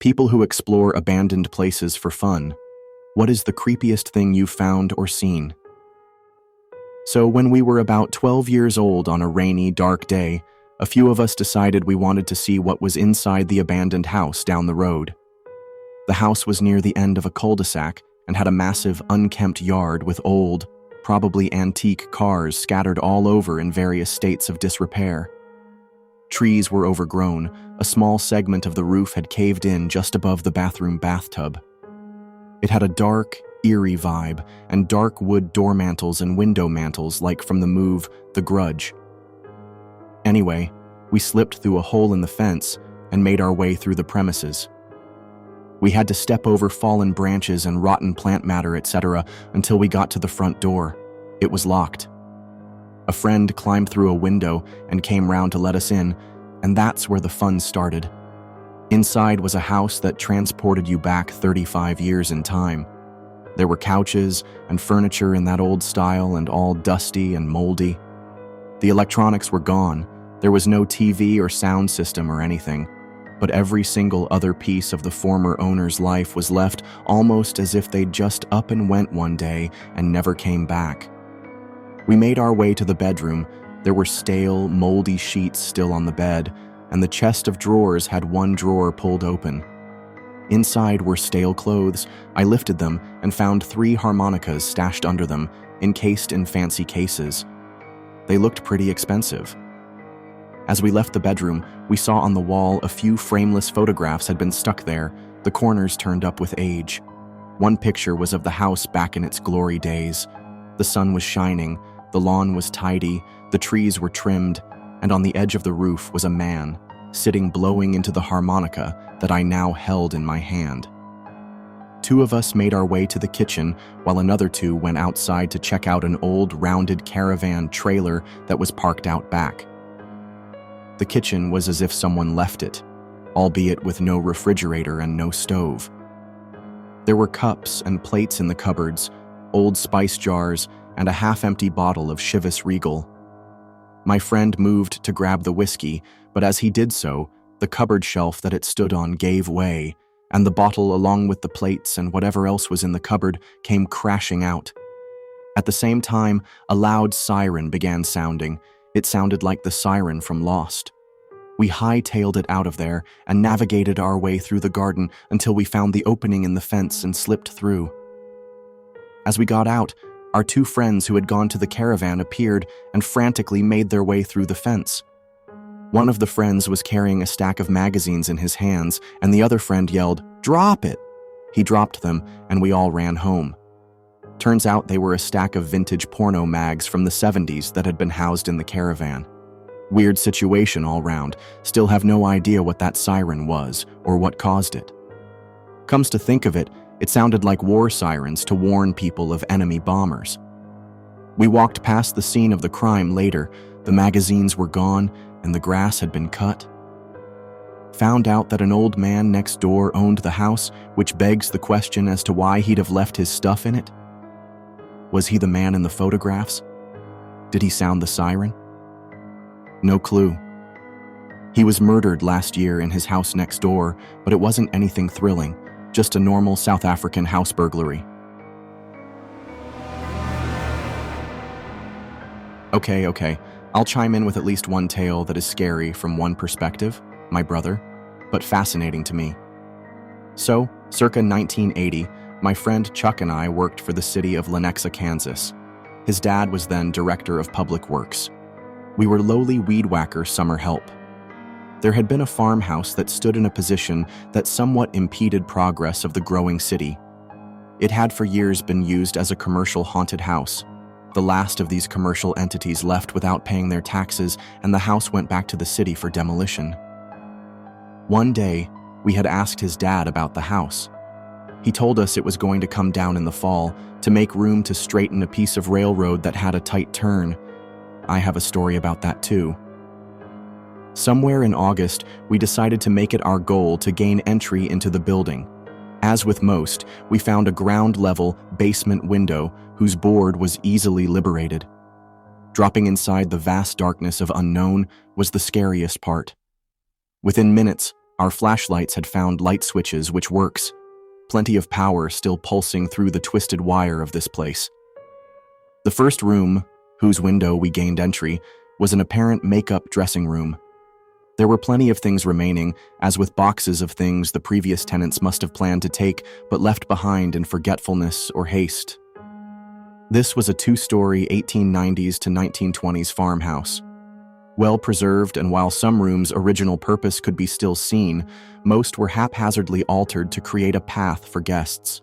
People who explore abandoned places for fun. What is the creepiest thing you've found or seen? So when we were about 12 years old on a rainy, dark day, a few of us decided we wanted to see what was inside the abandoned house down the road. The house was near the end of a cul-de-sac and had a massive, unkempt yard with old, probably antique cars scattered all over in various states of disrepair. Trees were overgrown. A small segment of the roof had caved in just above the bathroom bathtub. It had a dark, eerie vibe, and dark wood door mantles and window mantles like from the movie The Grudge. Anyway, we slipped through a hole in the fence and made our way through the premises. We had to step over fallen branches and rotten plant matter, etc., until we got to the front door. It was locked. A friend climbed through a window and came round to let us in, and that's where the fun started. Inside was a house that transported you back 35 years in time. There were couches and furniture in that old style and all dusty and moldy. The electronics were gone. There was no TV or sound system or anything, but every single other piece of the former owner's life was left almost as if they'd just up and went one day and never came back. We made our way to the bedroom. There were stale, moldy sheets still on the bed, and the chest of drawers had one drawer pulled open. Inside were stale clothes. I lifted them and found 3 harmonicas stashed under them, encased in fancy cases. They looked pretty expensive. As we left the bedroom, we saw on the wall a few frameless photographs had been stuck there, the corners turned up with age. One picture was of the house back in its glory days. The sun was shining, the lawn was tidy, the trees were trimmed, and on the edge of the roof was a man, sitting blowing into the harmonica that I now held in my hand. 2 of us made our way to the kitchen, while another 2 went outside to check out an old rounded caravan trailer that was parked out back. The kitchen was as if someone left it, albeit with no refrigerator and no stove. There were cups and plates in the cupboards, old spice jars, and a half-empty bottle of Chivas Regal. My friend moved to grab the whiskey, but as he did so, the cupboard shelf that it stood on gave way, and the bottle along with the plates and whatever else was in the cupboard came crashing out. At the same time, a loud siren began sounding. It sounded like the siren from Lost. We hightailed it out of there and navigated our way through the garden until we found the opening in the fence and slipped through. As we got out, our 2 friends who had gone to the caravan appeared and frantically made their way through the fence. One of the friends was carrying a stack of magazines in his hands, and the other friend yelled, "Drop it!" He dropped them, and we all ran home. Turns out they were a stack of vintage porno mags from the 70s that had been housed in the caravan. Weird situation all round. Still have no idea what that siren was or what caused it. Comes to think of it, it sounded like war sirens to warn people of enemy bombers. We walked past the scene of the crime later. The magazines were gone and the grass had been cut. Found out that an old man next door owned the house, which begs the question as to why he'd have left his stuff in it. Was he the man in the photographs? Did he sound the siren? No clue. He was murdered last year in his house next door, but it wasn't anything thrilling, just a normal South African house burglary. Okay, I'll chime in with at least one tale that is scary from one perspective, my brother, but fascinating to me. So, circa 1980, my friend Chuck and I worked for the city of Lenexa, Kansas. His dad was then director of public works. We were lowly weed whacker summer help. There had been a farmhouse that stood in a position that somewhat impeded progress of the growing city. It had for years been used as a commercial haunted house. The last of these commercial entities left without paying their taxes, and the house went back to the city for demolition. One day, we had asked his dad about the house. He told us it was going to come down in the fall to make room to straighten a piece of railroad that had a tight turn. I have a story about that too. Somewhere in August, we decided to make it our goal to gain entry into the building. As with most, we found a ground-level basement window whose board was easily liberated. Dropping inside the vast darkness of unknown was the scariest part. Within minutes, Our flashlights had found light switches, which works. Plenty of power still pulsing through the twisted wire of this place. The first room, whose window we gained entry, was an apparent makeup dressing room. There were plenty of things remaining, as with boxes of things the previous tenants must have planned to take but left behind in forgetfulness or haste. This was a 2-story 1890s to 1920s farmhouse. Well preserved, and while some rooms' original purpose could be still seen, most were haphazardly altered to create a path for guests.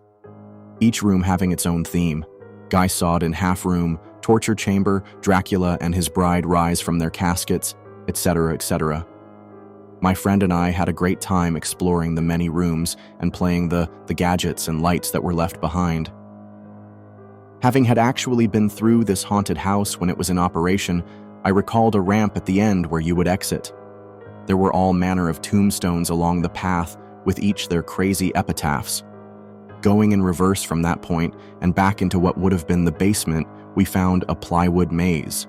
Each room having its own theme. Guy sawed in half room, torture chamber, Dracula and his bride rise from their caskets, etc., etc. My friend and I had a great time exploring the many rooms and playing the gadgets and lights that were left behind. Having had actually been through this haunted house when it was in operation, I recalled a ramp at the end where you would exit. There were all manner of tombstones along the path, with each their crazy epitaphs. Going in reverse from that point and back into what would have been the basement, we found a plywood maze.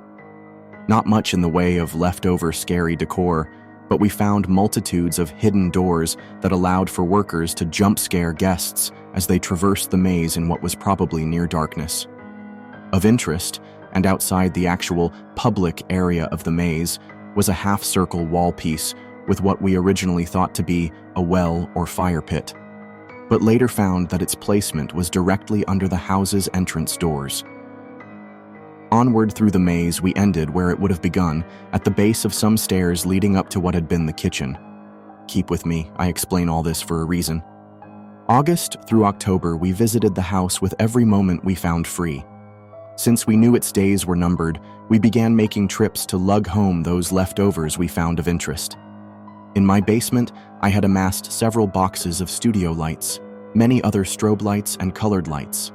Not much in the way of leftover scary decor, but we found multitudes of hidden doors that allowed for workers to jump scare guests as they traversed the maze in what was probably near darkness. Of interest, and outside the actual public area of the maze, was a half-circle wall piece with what we originally thought to be a well or fire pit, but later found that its placement was directly under the house's entrance doors. Onward through the maze, we ended where it would have begun, at the base of some stairs leading up to what had been the kitchen. Keep with me, I explain all this for a reason. August through October, we visited the house with every moment we found free. Since we knew its days were numbered, we began making trips to lug home those leftovers we found of interest. In my basement, I had amassed several boxes of studio lights, many other strobe lights and colored lights.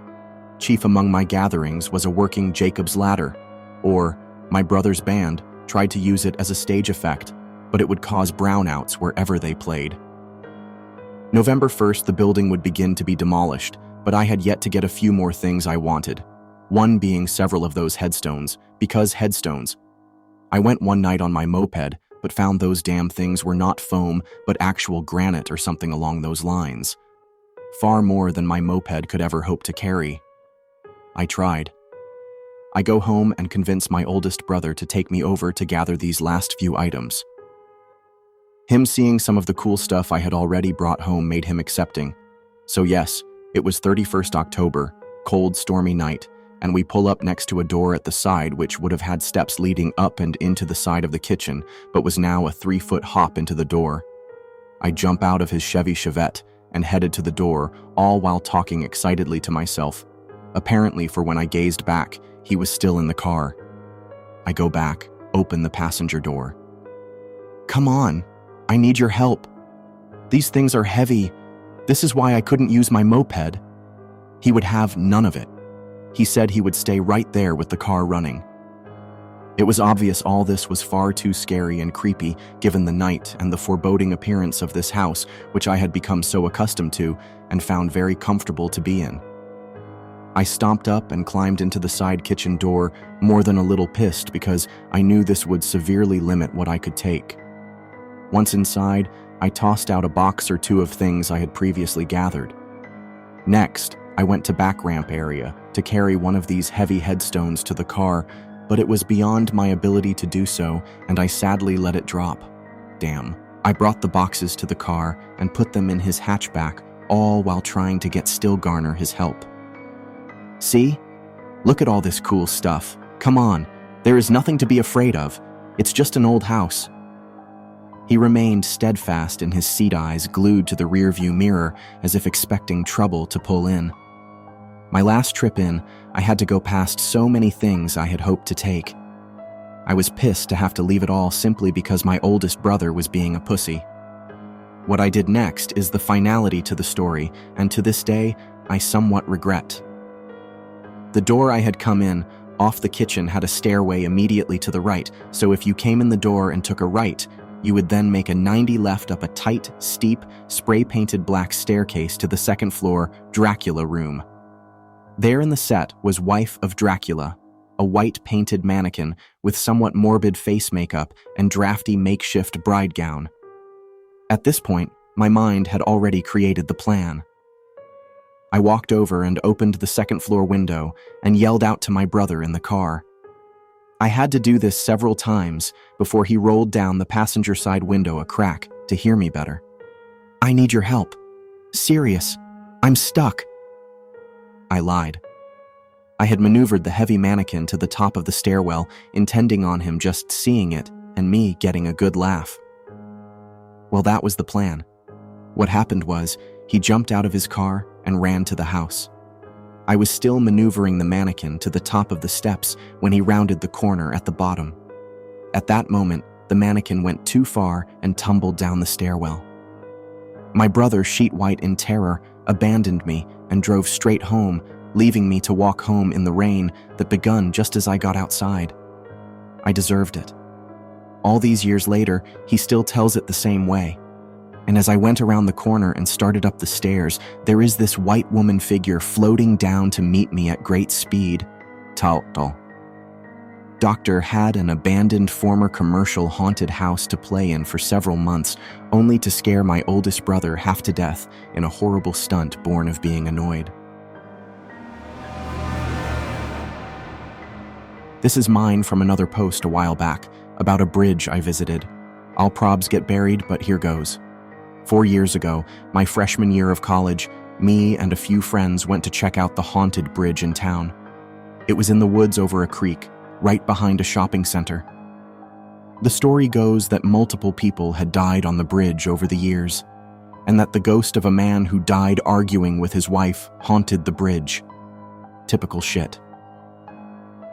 Chief among my gatherings was a working Jacob's ladder, or my brother's band tried to use it as a stage effect, but it would cause brownouts wherever they played. November 1st, the building would begin to be demolished, but I had yet to get a few more things I wanted. One being several of those headstones, because headstones. I went one night on my moped, but found those damn things were not foam, but actual granite or something along those lines. Far more than my moped could ever hope to carry. I tried. I go home and convince my oldest brother to take me over to gather these last few items. Him seeing some of the cool stuff I had already brought home made him accepting. So yes, it was 31st October, cold, stormy night, and we pull up next to a door at the side which would have had steps leading up and into the side of the kitchen, but was now a 3-foot hop into the door. I jump out of his Chevy Chevette and headed to the door, all while talking excitedly to myself. Apparently, for when I gazed back, he was still in the car. I go back, open the passenger door. "Come on, I need your help. These things are heavy. This is why I couldn't use my moped." He would have none of it. He said he would stay right there with the car running. It was obvious all this was far too scary and creepy given the night and the foreboding appearance of this house, which I had become so accustomed to and found very comfortable to be in. I stomped up and climbed into the side kitchen door, more than a little pissed because I knew this would severely limit what I could take. Once inside, I tossed out a box or two of things I had previously gathered. Next, I went to back ramp area to carry one of these heavy headstones to the car, but it was beyond my ability to do so, and I sadly let it drop. Damn. I brought the boxes to the car and put them in his hatchback, all while trying to get Stillgarner his help. "See? Look at all this cool stuff. Come on, there is nothing to be afraid of. It's just an old house." He remained steadfast in his seat eyes glued to the rearview mirror as if expecting trouble to pull in. My last trip in, I had to go past so many things I had hoped to take. I was pissed to have to leave it all simply because my oldest brother was being a pussy. What I did next is the finality to the story, and to this day, I somewhat regret. The door I had come in, off the kitchen, had a stairway immediately to the right, so if you came in the door and took a right, you would then make a 90 left up a tight, steep, spray-painted black staircase to the second floor Dracula room. There in the set was Wife of Dracula, a white painted mannequin with somewhat morbid face makeup and drafty makeshift bride gown. At this point, my mind had already created the plan. I walked over and opened the second-floor window and yelled out to my brother in the car. I had to do this several times before he rolled down the passenger side window a crack to hear me better. "I need your help. Serious. I'm stuck." I lied. I had maneuvered the heavy mannequin to the top of the stairwell, intending on him just seeing it and me getting a good laugh. Well, that was the plan. What happened was, he jumped out of his car and ran to the house. I was still maneuvering the mannequin to the top of the steps when he rounded the corner at the bottom. At that moment, the mannequin went too far and tumbled down the stairwell. My brother, sheet white in terror, abandoned me and drove straight home, leaving me to walk home in the rain that begun just as I got outside. I deserved it. All these years later, he still tells it the same way. And as I went around the corner and started up the stairs, there is this white woman figure floating down to meet me at great speed. Tal. Doctor had an abandoned former commercial haunted house to play in for several months, only to scare my oldest brother half to death in a horrible stunt born of being annoyed. This is mine from another post a while back, about a bridge I visited. All probs get buried, but here goes. 4 years ago, my freshman year of college, me and a few friends went to check out the haunted bridge in town. It was in the woods over a creek, right behind a shopping center. The story goes that multiple people had died on the bridge over the years, and that the ghost of a man who died arguing with his wife haunted the bridge. Typical shit.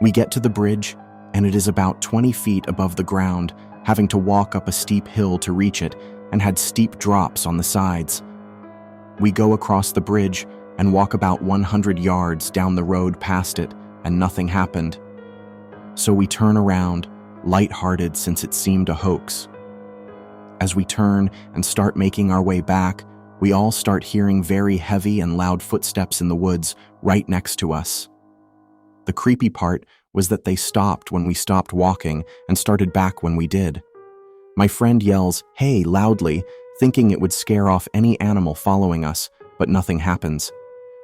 We get to the bridge, and it is about 20 feet above the ground, having to walk up a steep hill to reach it, and had steep drops on the sides. We go across the bridge and walk about 100 yards down the road past it, and nothing happened. So we turn around, lighthearted since it seemed a hoax. As we turn and start making our way back, we all start hearing very heavy and loud footsteps in the woods right next to us. The creepy part was that they stopped when we stopped walking and started back when we did. My friend yells, "Hey," loudly, thinking it would scare off any animal following us, but nothing happens.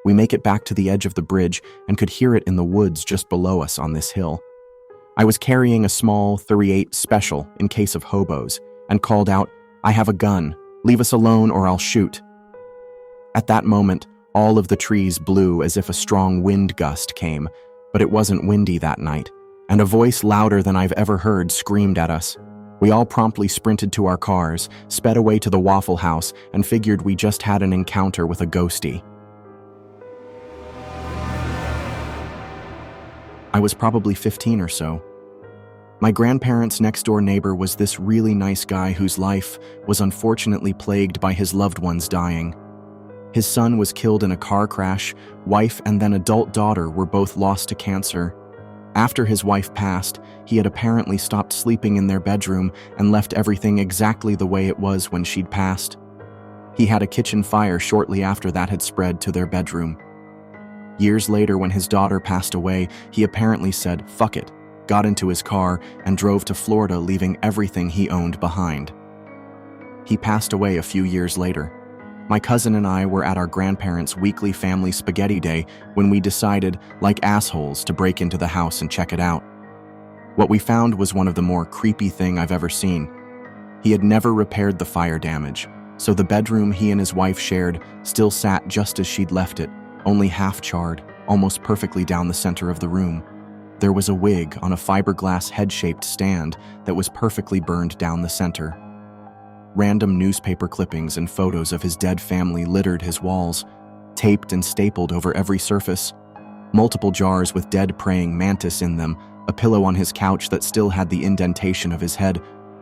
We make it back to the edge of the bridge and could hear it in the woods just below us on this hill. I was carrying a small .38 special in case of hobos and called out, "I have a gun. Leave us alone or I'll shoot." At that moment, all of the trees blew as if a strong wind gust came, but it wasn't windy that night, and a voice louder than I've ever heard screamed at us. We all promptly sprinted to our cars, sped away to the Waffle House, and figured we just had an encounter with a ghostie. I was probably 15 or so. My grandparents' next-door neighbor was this really nice guy whose life was unfortunately plagued by his loved ones dying. His son was killed in a car crash, wife and then adult daughter were both lost to cancer. After his wife passed, he had apparently stopped sleeping in their bedroom and left everything exactly the way it was when she'd passed. He had a kitchen fire shortly after that had spread to their bedroom. Years later, when his daughter passed away, he apparently said, "Fuck it," got into his car, and drove to Florida, leaving everything he owned behind. He passed away a few years later. My cousin and I were at our grandparents' weekly family spaghetti day when we decided, like assholes, to break into the house and check it out. What we found was one of the more creepy thing I've ever seen. He had never repaired the fire damage, so the bedroom he and his wife shared still sat just as she'd left it, only half charred, almost perfectly down the center of the room. There was a wig on a fiberglass head-shaped stand that was perfectly burned down the center. Random newspaper clippings and photos of his dead family littered his walls, taped and stapled over every surface. Multiple jars with dead praying mantis in them, a pillow on his couch that still had the indentation of his head.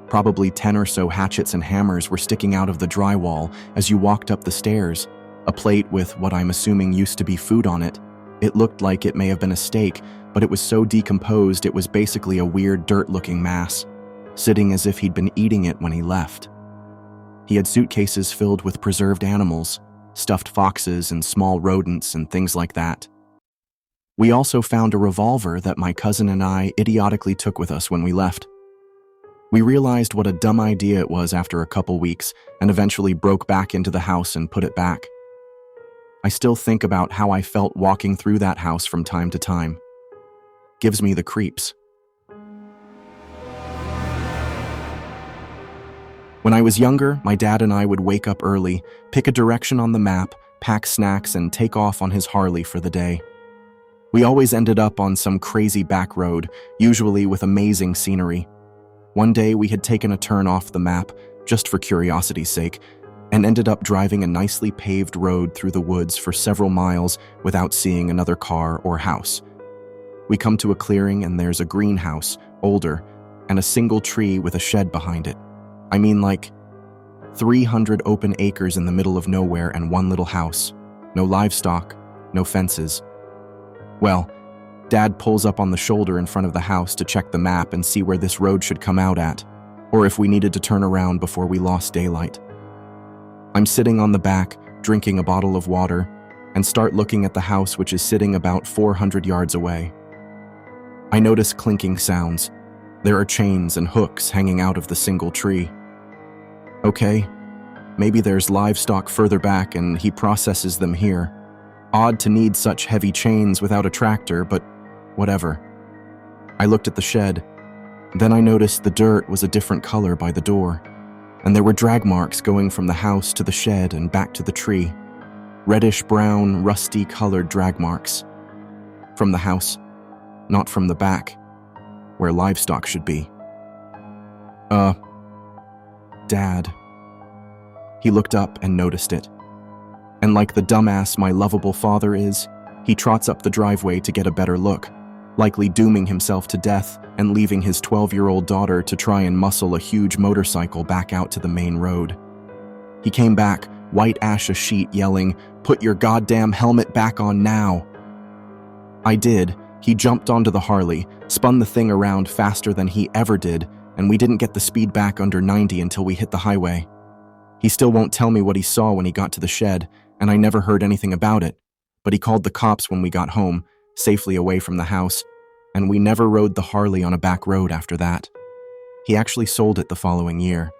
Probably 10 or so hatchets and hammers were sticking out of the drywall as you walked up the stairs. A plate with what I'm assuming used to be food on it. It looked like it may have been a steak, but it was so decomposed it was basically a weird dirt-looking mass, sitting as if he'd been eating it when he left. He had suitcases filled with preserved animals, stuffed foxes and small rodents and things like that. We also found a revolver that my cousin and I idiotically took with us when we left. We realized what a dumb idea it was after a couple weeks and eventually broke back into the house and put it back. I still think about how I felt walking through that house from time to time. Gives me the creeps. When I was younger, my dad and I would wake up early, pick a direction on the map, pack snacks, and take off on his Harley for the day. We always ended up on some crazy back road, usually with amazing scenery. One day we had taken a turn off the map, just for curiosity's sake, and ended up driving a nicely paved road through the woods for several miles without seeing another car or house. We come to a clearing and there's a greenhouse, older, and a single tree with a shed behind it. I mean, like 300 open acres in the middle of nowhere and one little house. No livestock, no fences. Well, Dad pulls up on the shoulder in front of the house to check the map and see where this road should come out at, or if we needed to turn around before we lost daylight. I'm sitting on the back, drinking a bottle of water, and start looking at the house which is sitting about 400 yards away. I notice clinking sounds. There are chains and hooks hanging out of the single tree. Okay, maybe there's livestock further back and he processes them here. Odd to need such heavy chains without a tractor, but whatever. I looked at the shed. Then I noticed the dirt was a different color by the door, and there were drag marks going from the house to the shed and back to the tree. Reddish-brown, rusty-colored drag marks. From the house, not from the back, where livestock should be. Dad. He looked up and noticed it. And like the dumbass my lovable father is, he trots up the driveway to get a better look, likely dooming himself to death and leaving his 12-year-old daughter to try and muscle a huge motorcycle back out to the main road. He came back, white ash a sheet, yelling, "Put your goddamn helmet back on now!" I did. He jumped onto the Harley, spun the thing around faster than he ever did, and we didn't get the speed back under 90 until we hit the highway. He still won't tell me what he saw when he got to the shed, and I never heard anything about it, but he called the cops when we got home, safely away from the house, and we never rode the Harley on a back road after that. He actually sold it the following year.